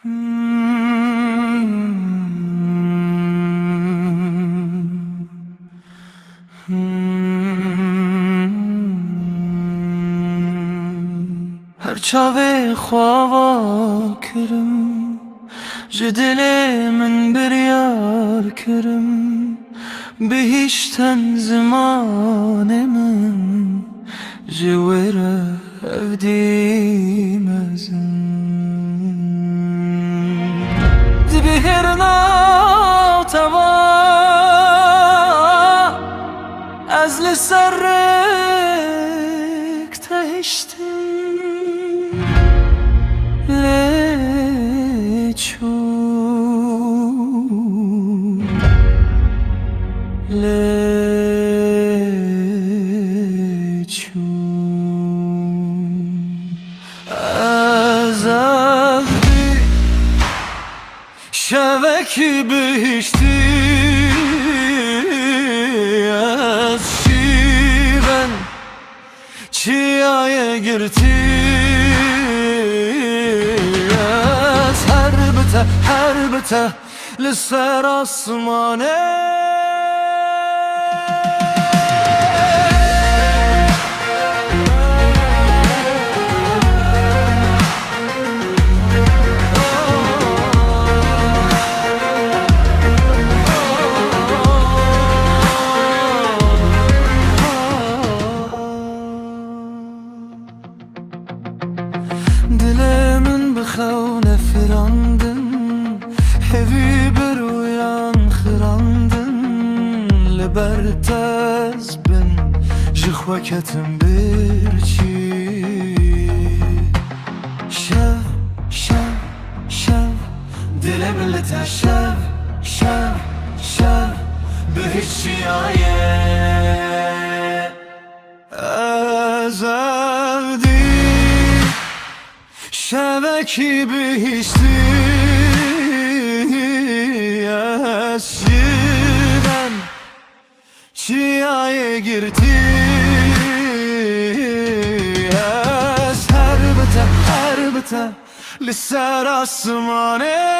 هر چاوی خواه کرم جدل من بریار کرم بهشتن زمان من جوره افدی مزن دبهرنا توا از لسرک تهشتن شبکی بهشتی از شیون چیای گرتی از هر بته لسر آسمانه دلمن بخونه فراندن هوی برویان خراندن لبرتز بن جخوکتم برچی شب دل بلته شب بهشی آیه از شبکی بهشتی از شیون چیای گرتی از هر بته لسر آسمانه